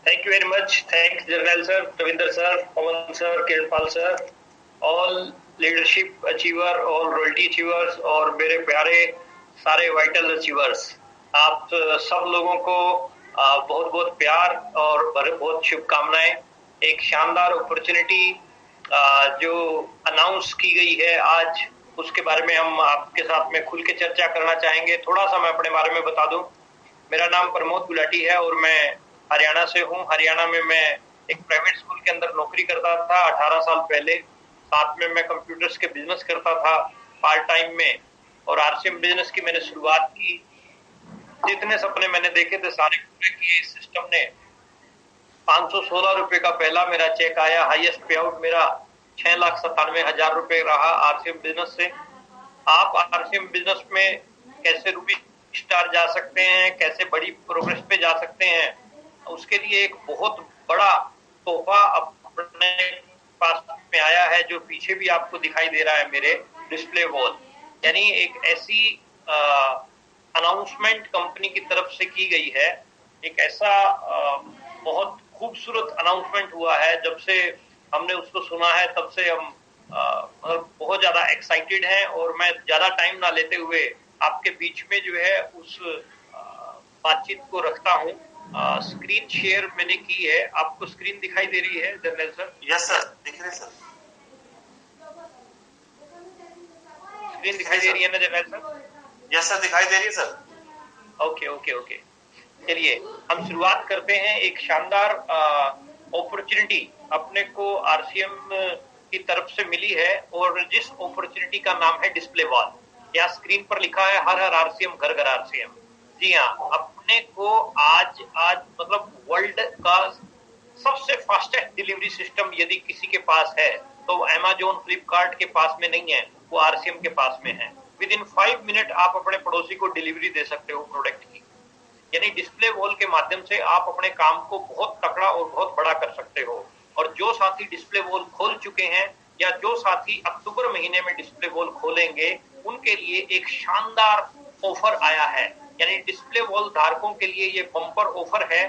Thank you very much. Thanks, Jarnail sir, Ravinder sir, Pawan sir, Kiranpal sir, all leadership achiever, all royalty achievers और मेरे प्यारे सारे vital achievers. आप सब लोगों को बहुत बहुत प्यार और बहुत शुभकामनाएं. एक शानदार अपॉर्चुनिटी जो अनाउंस की गई है आज, उसके बारे में हम आपके साथ में खुल के चर्चा करना चाहेंगे. थोड़ा सा मैं अपने बारे में बता दूं. मेरा नाम प्रमोद गुलाटी है और मैं हरियाणा से हूँ. हरियाणा में मैं एक प्राइवेट स्कूल के अंदर नौकरी करता था 18 साल पहले. साथ में मैं कंप्यूटर्स के बिजनेस करता था पार्ट टाइम में, और आरसीएम बिजनेस की मैंने शुरुआत की. जितने सपने मैंने देखे थे सारे पूरे किए. इस सिस्टम ने 516 रुपए का पहला मेरा चेक आया. हाईएस्ट पे आउट मेरा 6,97,000 रुपए रहा आरसीएम बिजनेस से. आप आरसीएम बिजनेस में कैसे रूबी स्टार जा सकते हैं, कैसे बड़ी प्रोग्रेस पे जा सकते हैं, उसके लिए एक बहुत बड़ा तोहफा अपने पास में आया है, जो पीछे भी आपको दिखाई दे रहा है मेरे डिस्प्ले वॉल. यानी एक ऐसी अनाउंसमेंट कंपनी की तरफ से की गई है. एक ऐसा बहुत खूबसूरत अनाउंसमेंट हुआ है. जब से हमने उसको सुना है तब से हम बहुत ज्यादा एक्साइटेड हैं. और मैं ज्यादा टाइम ना लेते हुए आपके बीच में जो है उस बातचीत को रखता हूँ. स्क्रीन शेयर मैंने की है. आपको स्क्रीन दिखाई दे रही है जर्नल सर? यस सर, दिख रहे सर. स्क्रीन दिखाई दे रही है ना जर्नल सर? यस सर, दिखाई दे रही है सर. Okay okay okay. चलिए हम शुरुआत करते हैं. एक शानदार अपॉर्चुनिटी अपने को आरसीएम की तरफ से मिली है, और जिस अपॉर्चुनिटी का नाम है डिस्प्ले वॉल. यहाँ स्क्रीन पर लिखा है हर हर आरसीएम, घर घर आरसीएम. जी हाँ, अपने को आज मतलब वर्ल्ड का सबसे फास्टेस्ट डिलीवरी सिस्टम यदि किसी के पास है तो अमेज़न, फ्लिपकार्ट के पास में नहीं है, वो आरसीएम के पास में है. विद इन 5 मिनट आप अपने पड़ोसी को डिलीवरी दे सकते हो प्रोडक्ट की. यानी डिस्प्ले वॉल के माध्यम से आप अपने काम को बहुत तकड़ा और बहुत बड़ा कर सकते हो. और जो साथी डिस्प्ले वॉल खोल चुके हैं या जो साथी अक्टूबर महीने में डिस्प्ले वॉल खोलेंगे, उनके लिए एक शानदार ऑफर आया है. यानी डिस्प्ले वॉल धारकों के लिए ये बम्पर ऑफर है.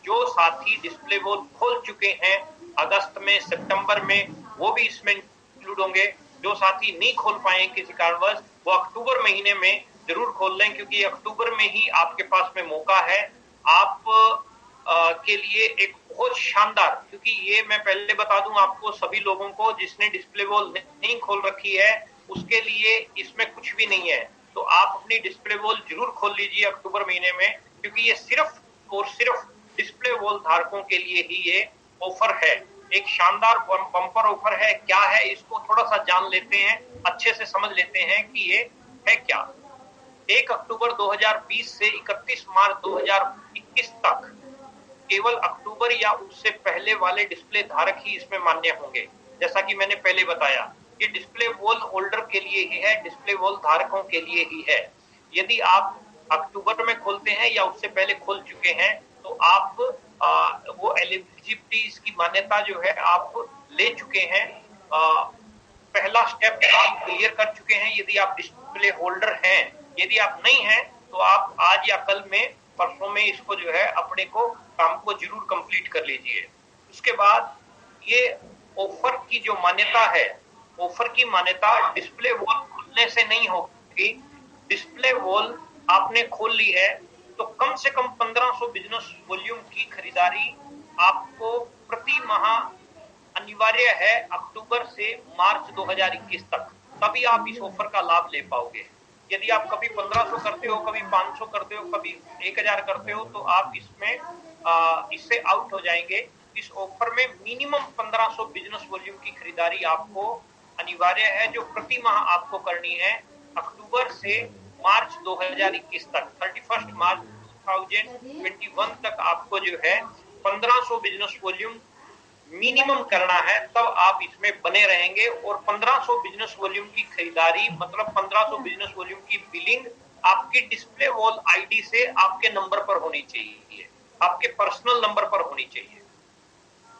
जो साथी डिस्प्ले वॉल खोल चुके हैं अगस्त में, सितंबर में, वो भी इसमें इंक्लूड होंगे. जो साथी नहीं खोल पाए किसी कारणवश, वो अक्टूबर महीने में जरूर खोल लें, क्योंकि अक्टूबर में ही आपके पास में मौका है. आप के लिए एक बहुत शानदार, क्योंकि ये मैं पहले बता दूं आपको सभी लोगों को, जिसने डिस्प्ले वॉल नहीं खोल रखी है उसके लिए इसमें कुछ भी नहीं है. तो आप अपनी डिस्प्ले वॉल जरूर खोल लीजिए अक्टूबर महीने में, क्योंकि ये सिर्फ और सिर्फ डिस्प्ले वॉल धारकों के लिए ही ये ऑफर है. एक शानदार बम्पर ऑफर है. क्या है इसको थोड़ा सा जान लेते हैं, अच्छे से समझ लेते हैं कि ये है क्या. 1 अक्टूबर 2020 से 31 मार्च 2021 तक केवल अक्टूबर या उससे पहले वाले डिस्प्ले धारक ही इसमें मान्य होंगे. जैसा कि मैंने पहले बताया, ये डिस्प्ले वॉल होल्डर के लिए ही है, डिस्प्ले वॉल धारकों के लिए ही है. यदि आप अक्टूबर में खोलते हैं या उससे पहले खोल चुके हैं तो आप वो एलिजिबिलिटी, इसकी मान्यता जो है आप ले चुके हैं. पहला स्टेप आप क्लियर कर चुके हैं यदि आप डिस्प्ले होल्डर हैं. यदि आप नहीं हैं तो आप आज या कल में, परसों में इसको जो है अपने को काम को जरूर कंप्लीट कर लीजिए. उसके बाद ये ऑफर की जो मान्यता है, ऑफर की मान्यता डिस्प्ले वॉल खुलने से नहीं होगी. डिस्प्ले वॉल आपने खोल ली है तो कम से कम 1500 बिजनेस वॉल्यूम की खरीदारी आपको प्रति माह अनिवार्य है अक्टूबर से मार्च 2021 तक. तभी आप इस ऑफर का लाभ ले पाओगे. यदि आप कभी 1500 करते हो, कभी 500 करते हो, कभी 1000 करते हो, तो आप इसमें इससे आउट हो जाएंगे. इस ऑफर में मिनिमम 1500 बिजनेस वॉल्यूम की खरीदारी आपको अनिवार्य है, जो प्रति माह आपको करनी है अक्टूबर से मार्च 2021 तक. 31 मार्च 2021 तक आपको जो है 1500 बिजनेस वॉल्यूम मिनिमम करना है, तब आप इसमें बने रहेंगे. और 1500 बिजनेस वॉल्यूम की खरीदारी मतलब 1500 बिजनेस वॉल्यूम की बिलिंग आपकी डिस्प्ले वॉल आईडी से आपके नंबर पर होनी चाहिए, आपके पर्सनल नंबर पर होनी चाहिए,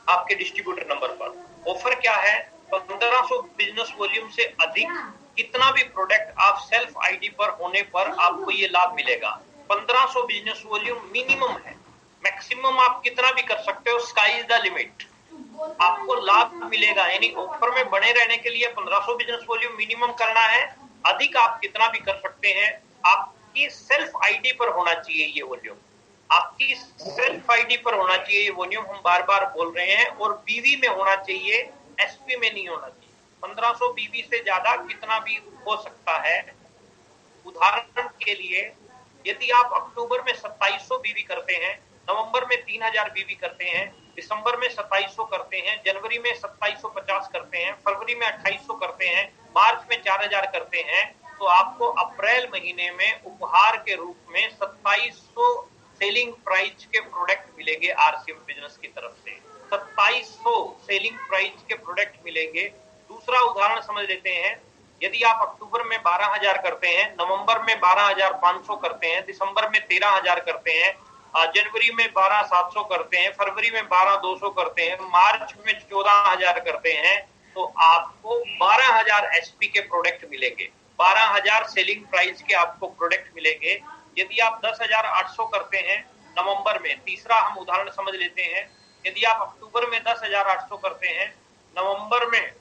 आपके डिस्ट्रीब्यूटर नंबर पर. ऑफर क्या है? 1500 बिजनेस वॉल्यूम से अधिक कितना भी प्रोडक्ट आप सेल्फ आईडी पर होने पर आपको ये लाभ मिलेगा. 1500 बिजनेस वॉल्यूम मिनिमम है. मैक्सिमम आप कितना भी कर सकते हो, स्काई इज द लिमिट। आपको लाभ मिलेगा, यानी ऑफर में बने रहने के लिए 1500 बिजनेस वॉल्यूम मिनिमम करना है। अधिक आप कितना भी कर सकते हैं। आपकी सेल्फ आईडी पर होना चाहिए ये वॉल्यूम, आपकी सेल्फ आईडी पर होना चाहिए ये वॉल्यूम, हम बार बार बोल रहे हैं। और बीवी में होना चाहिए, एसपी में नहीं होना चाहिए। 1500 बीवी से ज्यादा कितना भी हो सकता है। उदाहरण के लिए, यदि आप अक्टूबर में 2700 बीवी करते हैं, नवंबर में 3000 बीवी करते हैं, दिसंबर में 2700 करते हैं, जनवरी में 2750 करते हैं, फरवरी में 2800 करते हैं, मार्च में 4000 करते हैं, तो आपको अप्रैल महीने में उपहार के रूप में 2700 सेलिंग प्राइस के प्रोडक्ट मिलेंगे आरसीएम बिजनेस की तरफ से। 2700 सेलिंग प्राइस के प्रोडक्ट मिलेंगे। दूसरा उदाहरण समझ लेते हैं। यदि आप अक्टूबर में 12,000 करते हैं, नवंबर में 12,500 करते हैं, दिसंबर में 13,000 करते हैं, जनवरी में 12,700 करते हैं, फरवरी में 12,200 करते हैं, मार्च में 14,000 करते हैं, तो आपको 12,000 एसपी के प्रोडक्ट मिलेंगे, 12,000 सेलिंग प्राइस के आपको प्रोडक्ट मिलेंगे। यदि आप 10,800 करते हैं नवंबर में, तीसरा हम उदाहरण समझ लेते हैं। यदि आप अक्टूबर में 10,800 करते हैं, नवंबर में,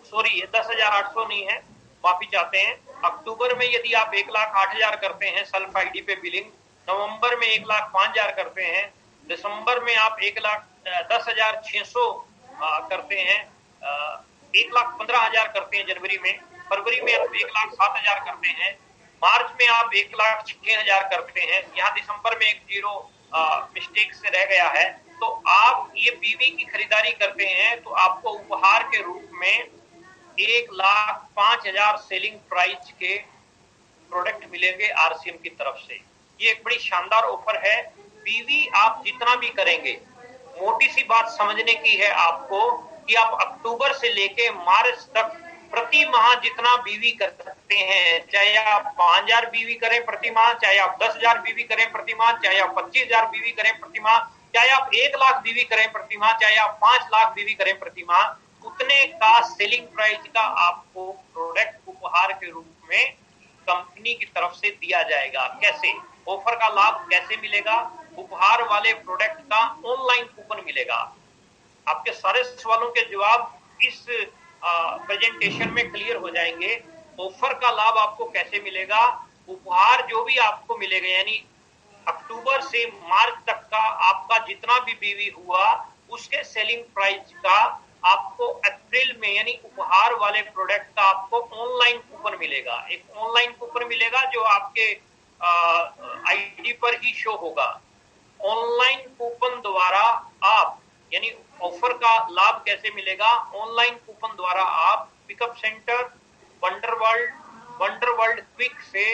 सॉरी ये 10,800 नहीं है, माफी चाहते हैं, अक्टूबर में यदि आप 1,08,000 करते हैं सेल्फ आईडी पे बिलिंग, नवंबर में 1,05,000 करते हैं, दिसंबर में आप 10,600 करते हैं, 1,15,000 करते हैं जनवरी में, फरवरी में आप 1,07,000 करते हैं, मार्च में आप 1,06,000 करते हैं, यहाँ दिसंबर में एक जीरो मिस्टेक से रह गया है। तो आप ये बीवी की खरीदारी करते हैं तो आपको उपहार के रूप में 1,05,000 सेलिंग प्राइस के प्रोडक्ट मिलेंगे आरसीएम की तरफ से। ये एक बड़ी शानदार ऑफर है। बीवी आप जितना भी करेंगे, मोटी सी बात समझने की है आपको कि आप अक्टूबर से लेके मार्च तक प्रति माह जितना बीवी कर सकते हैं, चाहे आप 5,000 बीवी करें प्रति माह, चाहे आप 10,000 बीवी करें प्रति माह, चाहे आप 25,000 बीवी करें प्रति माह, चाहे आप 1,00,000 बीवी करें प्रति माह, चाहे आप 5,00,000 बीवी करें प्रति माह, उतने का सेलिंग प्राइस का आपको प्रोडक्ट उपहार के रूप में कंपनी की तरफ से दिया जाएगा। कैसे? ऑफर का लाभ कैसे मिलेगा? उपहार वाले प्रोडक्ट का ऑनलाइन कूपन मिलेगा। आपके सारे सवालों के जवाब इस प्रेजेंटेशन में क्लियर हो जाएंगे। ऑफर का लाभ आपको कैसे मिलेगा, उपहार जो भी आपको मिलेगा, यानी अक्टूबर से मार्च तक का आपका जितना भी बीवी हुआ उसके सेलिंग प्राइस का आपको अप्रैल में, यानी उपहार वाले प्रोडक्ट का आपको ऑनलाइन कूपन मिलेगा। एक ऑनलाइन कूपन मिलेगा जो आपके आईडी पर ही शो होगा। ऑनलाइन कूपन द्वारा आप, यानी ऑफर का लाभ कैसे मिलेगा? ऑनलाइन कूपन द्वारा आप पिकअप सेंटर, वंडरवर्ल्ड क्विक से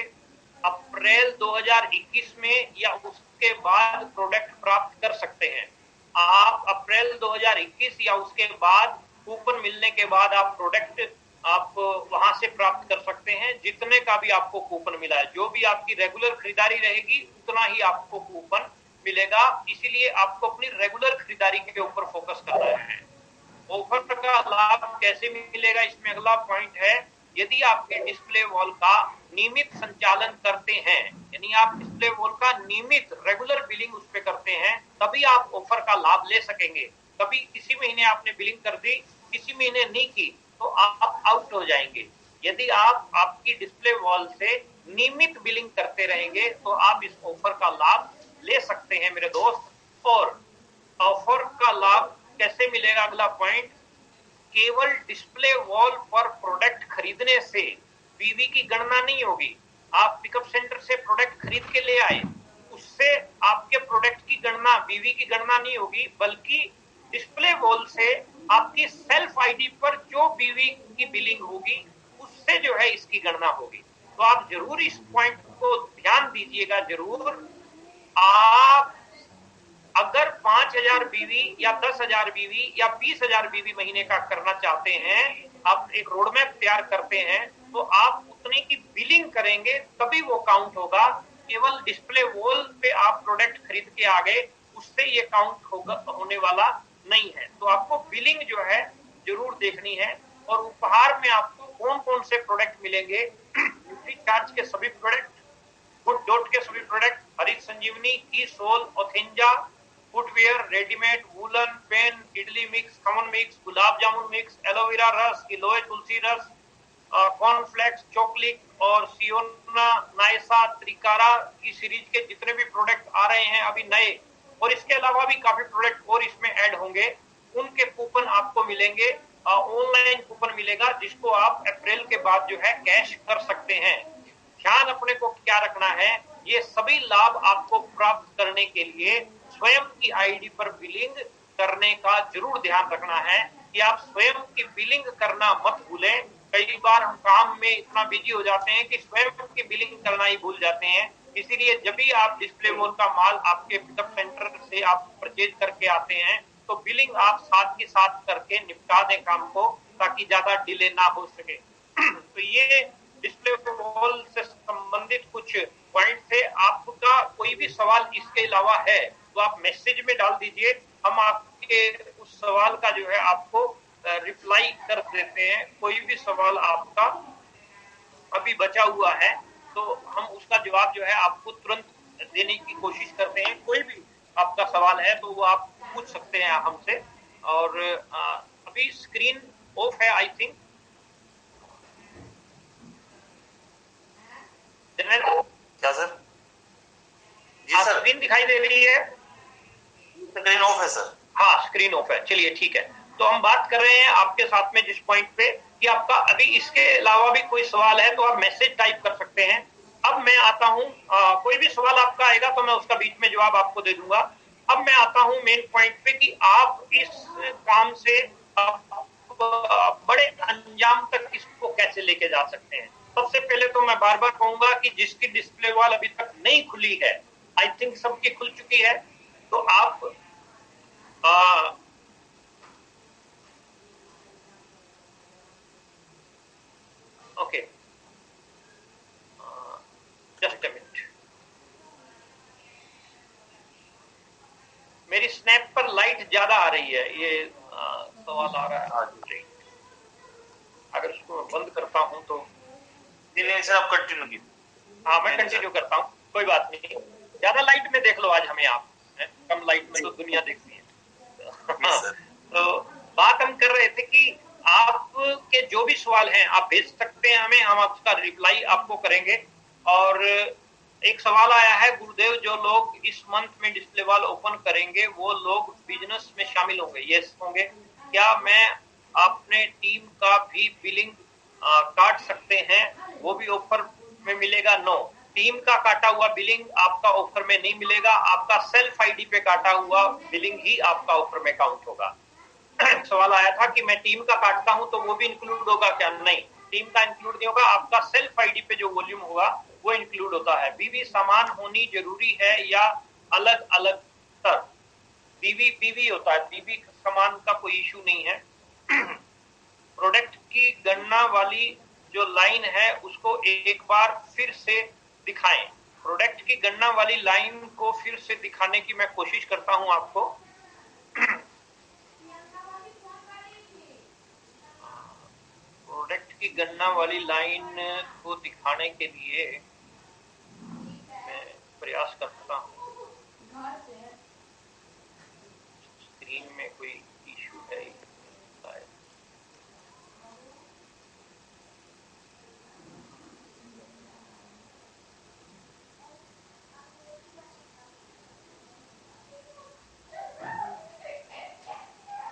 अप्रैल 2021 में या उसके बाद प्रोडक्ट प्राप्त कर सकते हैं। आप अप्रैल 2021 या उसके बाद कूपन मिलने के बाद आप प्रोडक्ट आप वहां से प्राप्त कर सकते हैं। जितने का भी आपको कूपन मिला है, जो भी आपकी रेगुलर खरीदारी रहेगी उतना ही आपको कूपन मिलेगा। इसीलिए आपको अपनी रेगुलर खरीदारी के ऊपर फोकस करना है। ऑफर का लाभ कैसे मिलेगा, इसमें अगला पॉइंट है। यदि आपके डिस्प्ले वॉल का नियमित संचालन करते हैं, यानी आप डिस्प्ले वॉल का नियमित रेगुलर बिलिंग उस पे करते हैं, तभी आप ऑफर का लाभ ले सकेंगे। कभी किसी महीने आपने बिलिंग कर दी, किसी महीने नहीं की, तो आप आउट हो जाएंगे। यदि आप आपकी डिस्प्ले वॉल से नियमित बिलिंग करते रहेंगे तो आप इस ऑफर का लाभ ले सकते हैं मेरे दोस्त। और ऑफर का लाभ कैसे मिलेगा, अगला पॉइंट, केवल डिस्प्ले वॉल पर प्रोडक्ट खरीदने से बीवी की गणना नहीं होगी। आप पिकअप सेंटर से प्रोडक्ट खरीद के ले आए, उससे आपके प्रोडक्ट की गणना, बीवी की गणना नहीं होगी, बल्कि डिस्प्ले वॉल से आपकी सेल्फ आईडी पर जो बीवी की बिलिंग होगी उससे जो है इसकी गणना होगी। तो आप जरूर इस पॉइंट को ध्यान दीजिएगा जरूर। आप अगर 5,000 बीवी या 10,000 बीवी या 20,000 बीवी महीने का करना चाहते हैं, आप एक रोडमैप तैयार करते हैं, तो आप उतने की बिलिंग करेंगे तभी वो काउंट होगा। केवल डिस्प्ले वॉल पे आप प्रोडक्ट खरीद के आ गए, उससे ये काउंट होगा होने वाला नहीं है। तो आपको बिलिंग जो है जरूर देखनी है। और उपहार में आपको कौन कौन से प्रोडक्ट मिलेंगे? न्यूट्री चार्ज के सभी प्रोडक्ट, फुट डॉट के सभी प्रोडक्ट, हरीश संजीवनी, की सोल, ओथेंजा, footwear, readymade, woollen, pen, idli mix, khaman mix, gulab jamun mix, aloe vera रस, इलोए तुलसी रस, कॉर्नफ्लेक्स, चॉकलिक और सियोना, नायसा, त्रिकारा की सीरीज के जितने भी प्रोडक्ट आ रहे हैं अभी नए, और इसके अलावा भी काफी प्रोडक्ट और इसमें ऐड होंगे, उनके कूपन आपको मिलेंगे। ऑनलाइन कूपन मिलेगा जिसको आप अप्रैल के बाद जो है कैश कर सकते हैं। ध्यान अपने को क्या रखना है, ये सभी लाभ आपको प्राप्त करने के लिए स्वयं की आईडी पर बिलिंग करने का जरूर ध्यान रखना है कि आप स्वयं की बिलिंग करना मत भूलें। कई बार हम काम में इतना बिजी हो जाते हैं कि स्वयं की बिलिंग करना ही भूल जाते हैं। इसीलिए जब भी आप डिस्प्ले वॉल का माल आपके पिकअप सेंटर से आप परचेज करके आते हैं तो बिलिंग आप साथ के साथ करके निपटा दें काम को, ताकि ज्यादा डिले ना हो सके। तो ये डिस्प्ले वॉल से संबंधित कुछ पॉइंट थे। आपका कोई भी सवाल इसके अलावा है तो आप मैसेज में डाल दीजिए, हम आपके उस सवाल का जो है आपको रिप्लाई कर देते हैं। कोई भी सवाल आपका अभी बचा हुआ है तो हम उसका जवाब जो है आपको तुरंत देने की कोशिश करते हैं। कोई भी आपका सवाल है तो वो आप पूछ सकते हैं हमसे। और अभी स्क्रीन ऑफ है आई थिंक। क्या सर? जी सर, स्क्रीन दिखाई दे रही है? स्क्रीन ऑफ है सर। हाँ, स्क्रीन ऑफ है। चलिए ठीक है, तो हम बात कर रहे हैं आपके साथ में जिस पॉइंट पे कि आपका अभी इसके अलावा भी कोई सवाल है तो आप मैसेज टाइप कर सकते हैं। अब मैं आता हूँ, कोई भी सवाल आपका आएगा तो मैं उसका बीच में जवाब आपको दे दूंगा। अब मैं आता हूँ मेन पॉइंट पे कि आप इस काम से बड़े अंजाम तक इसको कैसे लेके जा सकते हैं। सबसे पहले तो मैं बार बार कहूंगा कि जिसकी डिस्प्ले वॉल अभी तक नहीं खुली है, आई थिंक सबकी खुल चुकी है, तो आप ओके, जस्ट अ मिनट। मेरी स्नैप पर लाइट ज्यादा आ रही है, ये सवाल आ रहा है। अगर इसको बंद करता हूं तो नहीं सर, आप कंटिन्यू कीजिए। हाँ, मैं कंटिन्यू करता हूँ, कोई बात नहीं। ज्यादा लाइट में देख लो आज हमें आप, कम लाइट में तो दुनिया देखती है। तो बात हम कर रहे थे कि आपके जो भी सवाल हैं आप भेज सकते हैं हमें, हम उसका रिप्लाई आपको करेंगे। और एक सवाल आया है, गुरुदेव जो लोग इस मंथ में डिस्प्ले वॉल ओपन करेंगे वो लोग बिजनेस में शामिल होंगे? यस होंगे। क्या मैं अपने टीम का भी बिलिंग काट सकते हैं, वो भी ऑफर में मिलेगा? नो, टीम का काटा हुआ बिलिंग आपका ऑफर में नहीं मिलेगा, आपका सेल्फ आईडी पे काटा हुआ बिलिंग ही आपका ऑफर में काउंट होगा। सवाल आया था कि मैं टीम का काटता हूं तो वो भी इंक्लूड होगा क्या? नहीं, टीम का इंक्लूड नहीं होगा, आपका सेल्फ आईडी पे जो वॉल्यूम होगा वो इंक्लूड होता है। बीवी समान होनी जरूरी है या अलग अलग स्तर? बीवी बीवी होता है, बीवी समान का कोई इशू नहीं है। प्रोडक्ट की गणना वाली जो लाइन है उसको एक बार फिर से दिखाएं। प्रोडक्ट की गणना वाली लाइन को फिर से दिखाने की मैं कोशिश करता हूं आपको। प्रोडक्ट की गणना वाली लाइन को दिखाने के लिए मैं प्रयास करता हूं। स्क्रीन में कोई इशू है?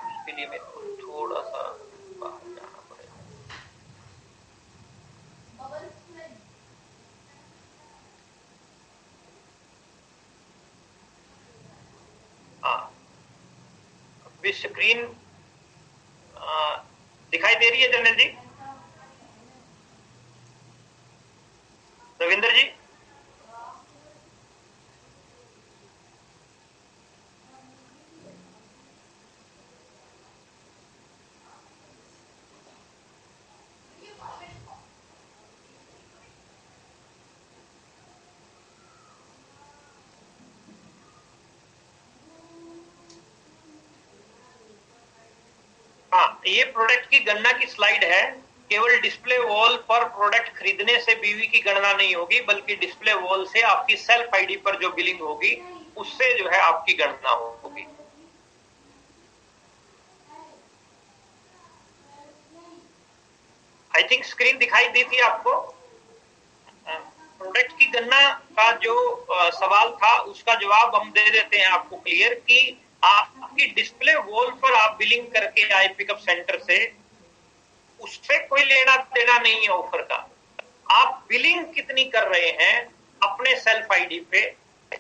उसके लिए मेरे को थोड़ा सा बाहर जाना पड़ेगा। हाँ, स्क्रीन दिखाई दे रही है जनरल जी? रविंदर जी? हाँ, ये प्रोडक्ट की गणना की स्लाइड है। केवल डिस्प्ले वॉल पर प्रोडक्ट खरीदने से बीवी की गणना नहीं होगी, बल्कि डिस्प्ले वॉल से आपकी सेल्फ आईडी पर जो बिलिंग होगी उससे जो है आपकी गणना होगी। आई थिंक स्क्रीन दिखाई दी थी आपको। प्रोडक्ट की गणना का जो सवाल था उसका जवाब हम दे देते हैं आपको क्लियर कि आपकी डिस्प्ले वॉल पर आप बिलिंग करके आए पिकअप सेंटर से, उससे कोई लेना देना नहीं है ऑफर का। आप बिलिंग कितनी कर रहे हैं अपने सेल्फ आईडी पे,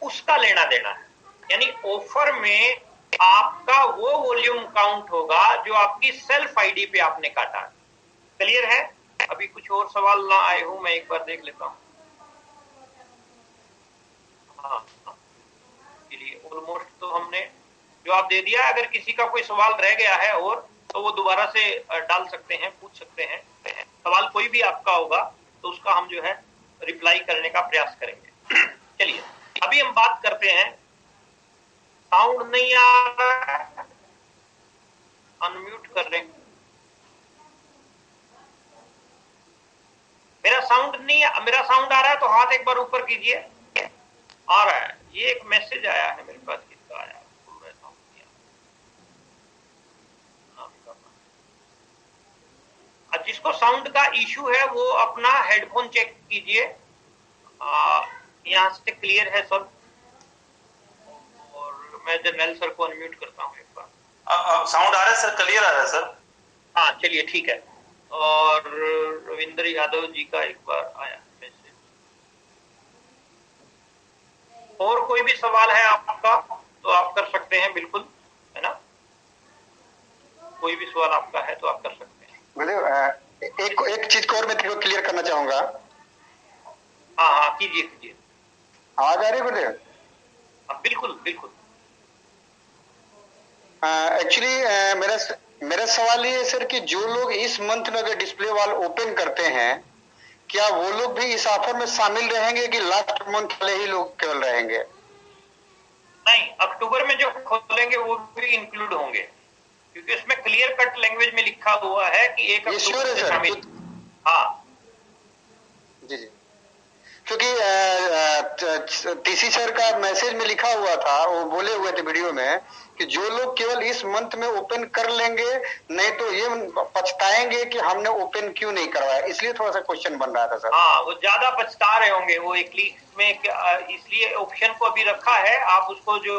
उसका लेना देना है। यानी ऑफर में आपका वो वॉल्यूम काउंट होगा जो आपकी सेल्फ आईडी पे आपने काटा। क्लियर है? अभी कुछ और सवाल ना आए हो, मैं एक बार देख लेता हूं। हाँ, चलिए ऑलमोस्ट तो हमने जवाब दे दिया। अगर किसी का कोई सवाल रह गया है और तो वो दोबारा से डाल सकते हैं, पूछ सकते हैं। सवाल कोई भी आपका होगा तो उसका हम जो है रिप्लाई करने का प्रयास करेंगे। चलिए अभी हम बात करते हैं। साउंड नहीं आ रहा है, अनम्यूट कर लें। मेरा साउंड नहीं है, मेरा साउंड आ रहा है तो हाथ एक बार ऊपर कीजिए। आ रहा है। ये एक मैसेज आया है मेरे पास, किसका आया? जिसको साउंड का इशू है वो अपना हेडफोन चेक कीजिए। यहाँ से क्लियर है सब। और मैं जर्नल सर को अनम्यूट करता हूँ एक बार। साउंड आ रहा है सर, क्लियर आ रहा है सर। हाँ चलिए ठीक है। और रविंद्र यादव जी का एक बार आया मैसेज। और कोई भी सवाल है आपका तो आप कर सकते हैं, बिल्कुल, है ना? कोई भी सवाल आपका है तो आप कर सकते हैं। एक चीज को और मैं तेरे को क्लियर करना चाहूंगा। हाँ हाँ कीजिए कीजिए। आवाज आ रही है गुरुदेव? बिल्कुल बिल्कुल। एक्चुअली मेरा सवाल ये है सर कि जो लोग इस मंथ में अगर डिस्प्ले वॉल ओपन करते हैं, क्या वो लोग भी इस ऑफर में शामिल रहेंगे कि लास्ट मंथ वाले ही लोग केवल रहेंगे? नहीं, अक्टूबर में जो खोलेंगे वो भी इंक्लूड होंगे, क्योंकि उसमें क्लियर कट लैंग्वेज में लिखा हुआ है कि 1 अक्टूबर से शामिल। हाँ जी जी, क्योंकि टीसी सर का मैसेज में लिखा हुआ था, वो बोले हुए थे वीडियो में कि जो लोग केवल इस मंथ में ओपन कर लेंगे, नहीं तो ये पछताएंगे कि हमने ओपन क्यों नहीं करवाया। इसलिए थोड़ा सा क्वेश्चन बन रहा था सर। हाँ, वो ज्यादा पछता रहे होंगे। वो एक लीक में इसलिए ऑप्शन को अभी रखा है। आप उसको जो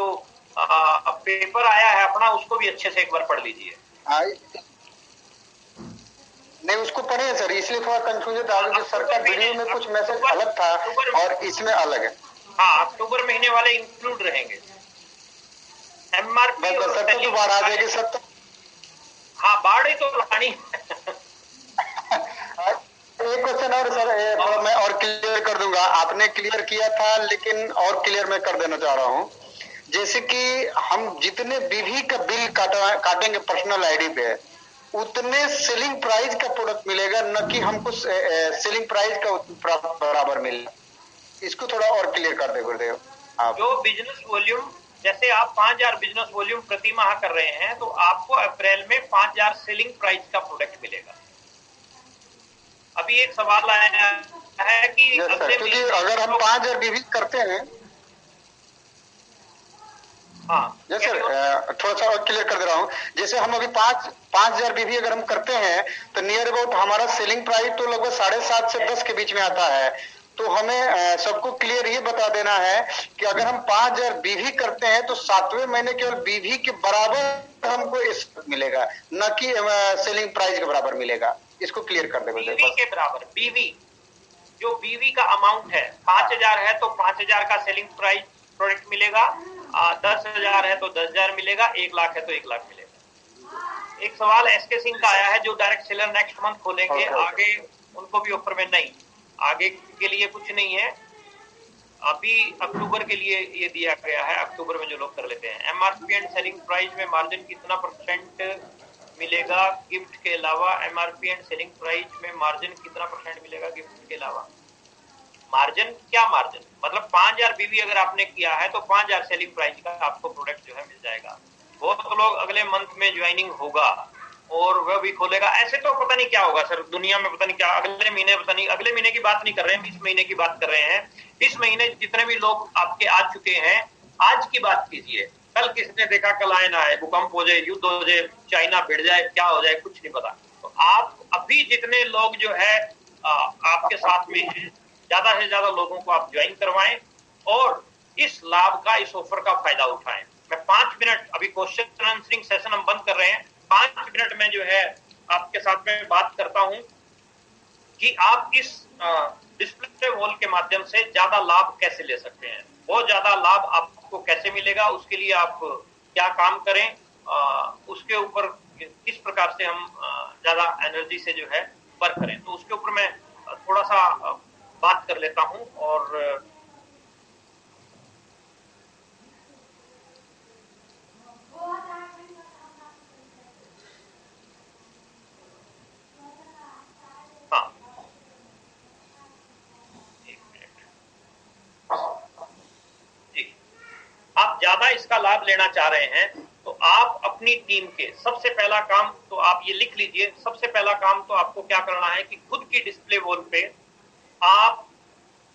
पेपर आया है अपना, उसको भी अच्छे से एक बार पढ़ लीजिए। नहीं, उसको पढ़े सर, इसलिए थोड़ा कंफ्यूजन था कि सर का वीडियो में कुछ मैसेज अलग था और इसमें अलग है। हाँ, अक्टूबर महीने वाले इंक्लूड रहेंगे। एमआरपी सर तो बाढ़ आ जाएगी सर तो। हाँ, बाढ़ ही तो लानी। एक क्वेश्चन और सर, थोड़ा मैं और क्लियर कर दूंगा। आपने क्लियर किया था लेकिन और क्लियर मैं कर देना चाह रहा हूँ। जैसे कि हम जितने बीवी का बिल काटेंगे पर्सनल आईडी पे, उतने सेलिंग प्राइस का प्रोडक्ट मिलेगा, न कि हमको सेलिंग प्राइस का बराबर मिलेगा। इसको थोड़ा और क्लियर कर दे गुरुदेव आप। जो बिजनेस वॉल्यूम, जैसे आप 5000 बिजनेस वॉल्यूम प्रति माह कर रहे हैं तो आपको अप्रैल में 5000 सेलिंग प्राइस का प्रोडक्ट मिलेगा। अभी एक सवाल आया है कि क्योंकि अगर हम 5000 बीवी करते हैं। हाँ सर, थोड़ा सा और क्लियर कर दे रहा हूँ। जैसे हम अभी 5000 बीवी अगर हम करते हैं तो नियर अबाउट हमारा सेलिंग प्राइस तो लगभग 7.5 से 10 के बीच में आता है। तो हमें सबको क्लियर ये बता देना है कि अगर हम 5000 बीवी करते हैं तो 7वें महीने केवल बीवी के बराबर हमको इस मिलेगा, न कि सेलिंग प्राइस के बराबर मिलेगा। इसको क्लियर कर दे। बीवी के बराबर, बीवी जो बीवी का अमाउंट है 5000 है तो 5000 का सेलिंग प्राइस प्रोडक्ट मिलेगा। 10,000 है तो 10,000 मिलेगा। 1 लाख है तो 1 लाख मिलेगा। एक सवाल एसके सिंह का आया है, जो डायरेक्ट सेलर नेक्स्ट मंथ खोलेंगे, आगे उनको भी ऑफर में नहीं, आगे के लिए कुछ नहीं है। अभी अक्टूबर के लिए ये दिया गया है, अक्टूबर में जो लोग कर लेते हैं। एमआरपी एंड सेलिंग प्राइस में मार्जिन कितना % मिलेगा गिफ्ट के अलावा? एमआरपी एंड सेलिंग प्राइस में मार्जिन कितना % मिलेगा गिफ्ट के अलावा? मार्जिन क्या मार्जिन? मतलब 5000 बीवी अगर आपने किया है तो 5000 सेलिंग प्राइस का आपको प्रोडक्ट जो है मिल जाएगा। बहुत लोग अगले मंथ में ज्वाइनिंग होगा और वह भी खोलेगा। ऐसे तो पता नहीं क्या होगा सर दुनिया में, पता नहीं क्या अगले महीने, पता नहीं अगले महीने की बात नहीं कर रहे हैं, इस महीने की बात कर रहे हैं। इस महीने जितने भी लोग आपके आ चुके हैं, आज की बात कीजिए, कल किसने देखा कल आए ना आए, भूकंप हो जाए, युद्ध हो जाए, चाइना भिड़ जाए, क्या हो जाए, कुछ नहीं पता। तो आप अभी जितने लोग जो है आपके साथ में हैं, ज्यादा से ज्यादा लोगों को आप ज्वाइन करवाएं और इस लाभ का, इस ऑफर का फायदा उठाएं। मैं 5 मिनट, अभी क्वेश्चन आंसरिंग सेशन हम बंद कर रहे हैं, 5 मिनट में जो है आपके साथ में बात करता हूं कि आप इस डिस्प्ले वॉल के माध्यम से ज्यादा लाभ कैसे ले सकते हैं, बहुत ज्यादा लाभ आपको कैसे मिलेगा, उसके लिए आप क्या काम करें, उसके ऊपर किस प्रकार से हम ज्यादा एनर्जी से जो है वर्क करें, तो उसके ऊपर मैं थोड़ा सा बात कर लेता हूं। और हाँ, एक मिनट जी, आप ज्यादा इसका लाभ लेना चाह रहे हैं तो आप अपनी टीम के सबसे पहला काम, तो आप ये लिख लीजिए, सबसे पहला काम तो आपको क्या करना है कि खुद की डिस्प्ले वॉल पे आप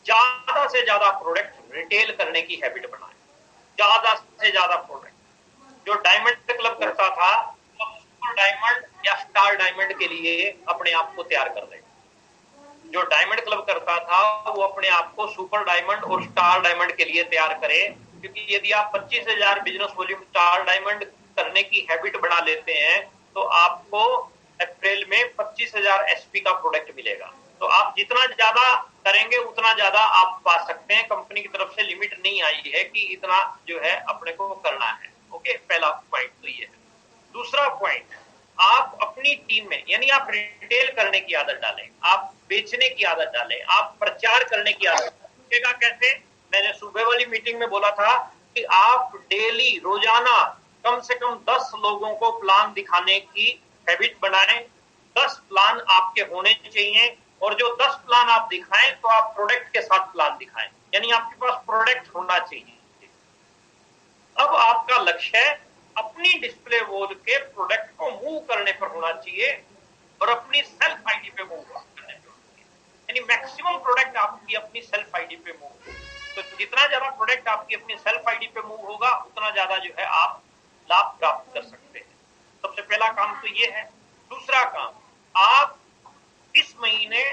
ज्यादा से ज्यादा प्रोडक्ट रिटेल करने की हैबिट बनाएं। ज्यादा से ज्यादा प्रोडक्ट जो डायमंड क्लब करता था, वो सुपर डायमंड या स्टार डायमंड के लिए अपने आप को तैयार कर दें। जो डायमंड क्लब करता था वो अपने आप को सुपर डायमंड और स्टार डायमंड के लिए तैयार करे, क्योंकि यदि आप 25,000 बिजनेस वॉल्यूम स्टार डायमंड करने की हैबिट बना लेते हैं तो आपको अप्रैल में 25,000 एसपी का प्रोडक्ट मिलेगा। तो आप जितना ज्यादा करेंगे उतना ज्यादा आप पा सकते हैं। कंपनी की तरफ से लिमिट नहीं आई है कि इतना जो है अपने को करना है। ओके, पहला पॉइंट तो ये है। दूसरा पॉइंट, आप अपनी टीम में, यानी आप रिटेल करने की आदत डालें, आप बेचने की आदत डालें, आप प्रचार करने की आदत डालें। कैसे? मैंने सुबह वाली मीटिंग में बोला था कि आप डेली, रोजाना कम से कम 10 लोगों को प्लान दिखाने की हैबिट बनाएं। 10 प्लान आपके होने चाहिए, और जो 10 प्लान आप दिखाएं तो आप प्रोडक्ट के साथ प्लान दिखाएं, यानी आपके पास प्रोडक्ट होना चाहिए। अब आपका लक्ष्य अपनी डिस्प्ले वॉल के प्रोडक्ट को मूव करने पर होना चाहिए और अपनी सेल्फ आईडी पे मूव करने पर, यानी मैक्सिमम प्रोडक्ट आपकी अपनी सेल्फ आईडी पे मूव हो। तो जितना ज्यादा प्रोडक्ट आपकी अपनी सेल्फ आईडी पे मूव होगा उतना ज्यादा जो है आप लाभ प्राप्त कर सकते हैं। सबसे पहला काम तो ये है। दूसरा काम, आप इस महीने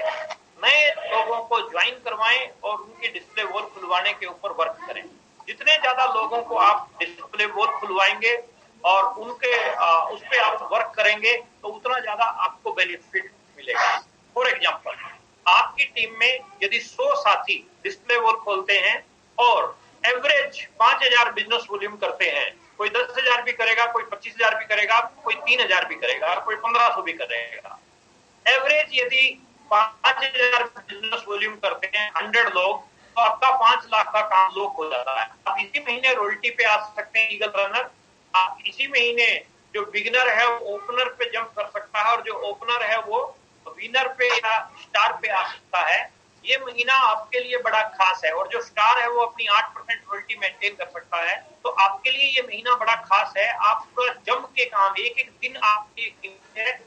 नए लोगों को ज्वाइन करवाएं और उनकी डिस्प्ले वॉल खुलवाने के ऊपर वर्क करें। जितने ज्यादा लोगों को आप डिस्प्ले वॉल खुलवाएंगे और उनके उस पर आप वर्क करेंगे तो उतना ज्यादा आपको बेनिफिट मिलेगा। फॉर एग्जाम्पल, आपकी टीम में यदि 100 साथी डिस्प्ले वॉल खोलते हैं और एवरेज 5,000 बिजनेस वॉल्यूम करते हैं, कोई 10,000 भी करेगा, कोई 25,000 भी करेगा, कोई 3,000 भी करेगा, कोई 1,500 भी करेगा। एवरेज यदि 5,000 बिजनेस वॉल्यूम करते हैं 100 लोग, तो आपका 5 लाख का काम लोग हो जाता है। आप इसी महीने रॉयल्टी पे आ सकते हैं, ईगल रनर। आप इसी महीने जो बिगिनर है वो ओपनर पे जंप कर सकता है, और जो ओपनर है वो विनर पे या स्टार पे आ सकता है। ये महीना आपके लिए बड़ा खास है, और जो स्टार है वो अपनी 8% रॉयल्टी मेंटेन कर सकता है। तो आपके लिए ये महीना बड़ा खास है। आपका जम के काम, एक एक दिन आपकी है।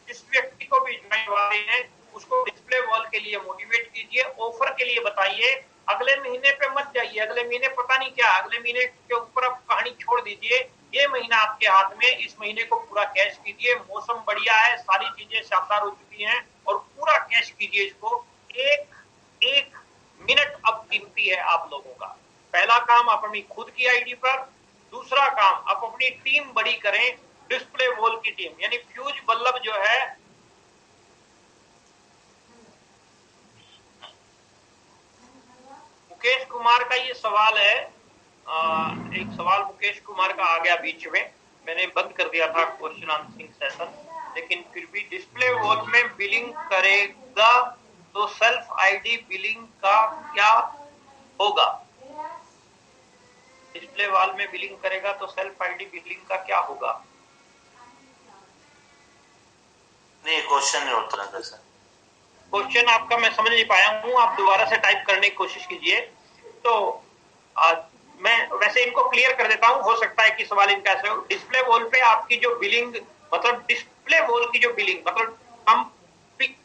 जिस व्यक्ति को भी ज्वाइन वाले हैं उसको डिस्प्ले वॉल के लिए मोटिवेट कीजिए, ऑफर के लिए बताइए। अगले महीने पे मत जाइए, अगले महीने पता नहीं क्या, अगले महीने के ऊपर आप कहानी छोड़ दीजिए। ये महीना आपके हाथ में, इस महीने को पूरा कैश कीजिए। मौसम बढ़िया है, सारी चीजें शानदार हो चुकी हैं, और पूरा कैश कीजिए इसको। एक मिनट अब कीमती है आप लोगों का। पहला काम आप अपनी खुद की आईडी पर, दूसरा काम आप अपनी टीम बड़ी करें, डिस्प्ले वॉल की टीम, यानी फ्यूज बल्लभ जो है, मुकेश कुमार का ये सवाल है। एक सवाल मुकेश कुमार का आ गया बीच में, मैंने बंद कर दिया था क्वेश्चन आंसरिंग सेशन, लेकिन फिर भी डिस्प्ले वॉल में बिलिंग करेगा तो सेल्फ आईडी बिलिंग का क्या होगा? डिस्प्ले वॉल में बिलिंग करेगा तो सेल्फ आईडी बिलिंग का क्या होगा? नहीं, क्वेश्चन नहीं होता है सर। क्वेश्चन आपका मैं समझ नहीं पाया हूँ, आप दोबारा से टाइप करने की कोशिश कीजिए। तो मैं वैसे इनको क्लियर कर देता हूँ, हो सकता है कि सवाल इनका ऐसे हो। डिस्प्ले वॉल पे आपकी जो बिलिंग, मतलब डिस्प्ले डिस्प्ले वॉल की जो बिलिंग, मतलब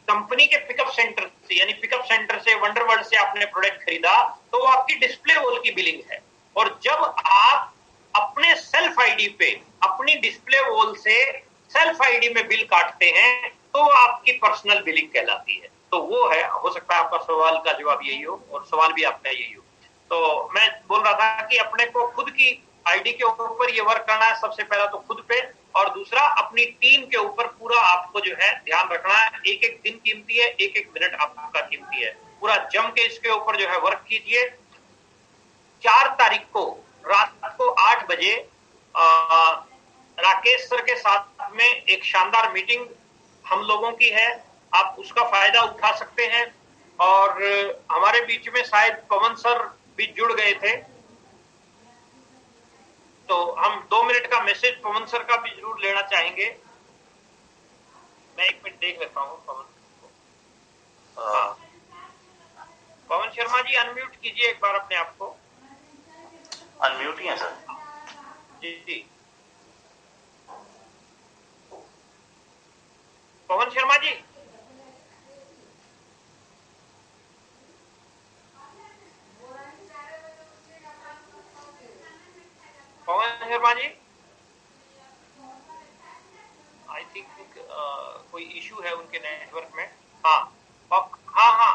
कंपनी के पिकअप सेंटर से, यानी पिकअप सेंटर से, वंडरवर्ल्ड से आपने प्रोडक्ट खरीदा तो वो आपकी डिस्प्ले वॉल की बिलिंग है। और जब आप अपने सेल्फ आईडी पे अपनी डिस्प्ले वॉल से सेल्फ आईडी में बिल काटते हैं तो वो आपकी पर्सनल बिलिंग कहलाती है। तो वो है, हो सकता है आपका सवाल का जवाब यही हो और सवाल भी आपका यही हो। तो मैं बोल रहा था कि अपने को खुद की आईडी के ऊपर ये वर्क करना है, सबसे पहला तो खुद पे, और दूसरा अपनी टीम के ऊपर पूरा आपको जो है ध्यान रखना है। एक एक दिन कीमती है, एक एक मिनट आपका कीमती है। पूरा जम के इसके ऊपर जो है वर्क कीजिए। 4 तारीख को रात को 8 बजे राकेश सर के साथ में एक शानदार मीटिंग हम लोगों की है, आप उसका फायदा उठा सकते हैं। और हमारे बीच में शायद पवन सर भी जुड़ गए थे, तो हम 2 मिनट का मैसेज पवन सर का भी जरूर लेना चाहेंगे। मैं 1 मिनट देख लेता हूँ पवन को। हाँ, पवन शर्मा जी अनम्यूट कीजिए एक बार अपने आप को। अनम्यूट ही है सर। जी जी, पवन शर्मा जी। पवन शर्मा जी, आई थिंक कोई इशू है उनके नेटवर्क में। हाँ हाँ हाँ,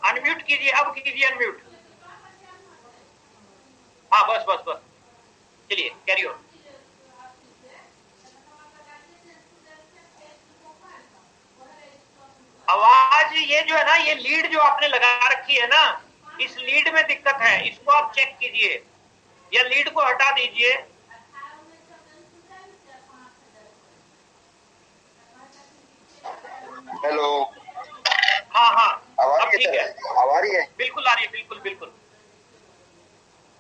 अनम्यूट कीजिए, अब कीजिए अनम्यूट। हाँ बस बस बस, चलिए कैरी ऑन। आवाज ये जो है ना, ये लीड जो आपने लगा रखी है ना, इस लीड में दिक्कत है, इसको आप चेक कीजिए या लीड को हटा दीजिए। हेलो, हाँ हाँ, आवाज अब ठीक है, आ रही है? बिल्कुल आ रही है, बिल्कुल बिल्कुल।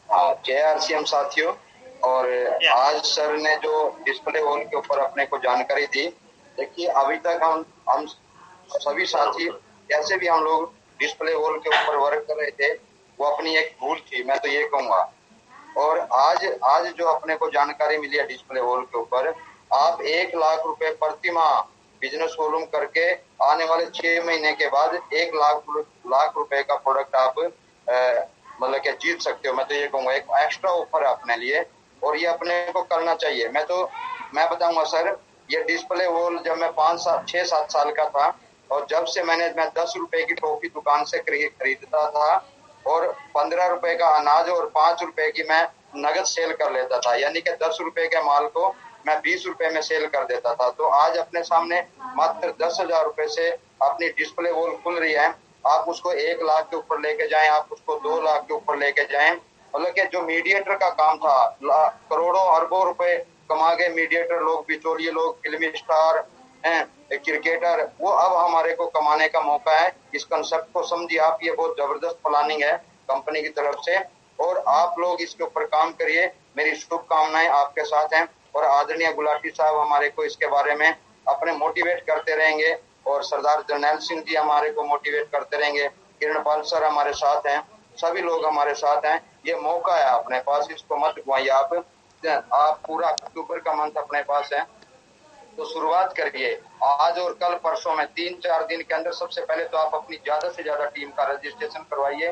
हाँ, जय आरसीएम साथियों। और आज सर ने जो डिस्प्ले वॉल के ऊपर अपने को जानकारी दी, देखिए अभी तक हम सभी साथी कैसे भी हम लोग डिस्प्ले वॉल के ऊपर वर्क कर रहे थे, वो अपनी एक भूल थी, मैं तो ये कहूंगा। और आज जो अपने को जानकारी मिली है डिस्प्ले वॉल के ऊपर, आप 1 लाख रुपए प्रति माह बिजनेस वॉल्यूम करके आने वाले 6 महीने के बाद 1 लाख रुपए का प्रोडक्ट आप मतलब क्या जीत सकते हो। मैं तो ये कहूंगा एक एक्स्ट्रा ऑफर है अपने लिए, और ये अपने को करना चाहिए। मैं बताऊंगा सर, ये डिस्प्ले वॉल जब मैं 6-7 साल का था, और जब से मैं 10 रुपए की टॉफी दुकान से खरीदता था, और 15 रुपए का अनाज और 5 रुपए की मैं नगद सेल कर लेता था, यानी कि 10 रुपए के माल को मैं 20 रुपए में सेल कर देता था। तो आज अपने सामने मात्र 10,000 रुपए से अपनी डिस्प्ले वॉल खुल रही है। आप उसको 1 लाख के ऊपर लेके जाएं, आप उसको 2 लाख के ऊपर लेके जाएं। मतलब कि जो मीडिएटर का काम था, करोड़ों अरबों रुपए कमा गए मीडिएटर लोग, बिचौलिए लोग, फिल्मी स्टार हैं, क्रिकेटर, वो अब हमारे को कमाने का मौका है। इस कंसेप्ट को समझिए आप, ये बहुत जबरदस्त प्लानिंग है कंपनी की तरफ से, और आप लोग इसके ऊपर काम करिए। मेरी शुभकामनाएं आपके साथ हैं, और आदरणीय गुलाटी साहब हमारे को इसके बारे में अपने मोटिवेट करते रहेंगे, और सरदार जर्नैल सिंह जी हमारे को मोटिवेट करते रहेंगे, किरण पाल सर हमारे साथ हैं, सभी लोग हमारे साथ हैं। ये मौका है अपने पास, इसको मत गवाइए आप पूरा अक्टूबर का मंथ अपने पास है, तो शुरुआत करिए आज और कल परसों में 3-4 दिन के अंदर। सबसे पहले तो आप अपनी ज्यादा से ज्यादा टीम का रजिस्ट्रेशन करवाइए,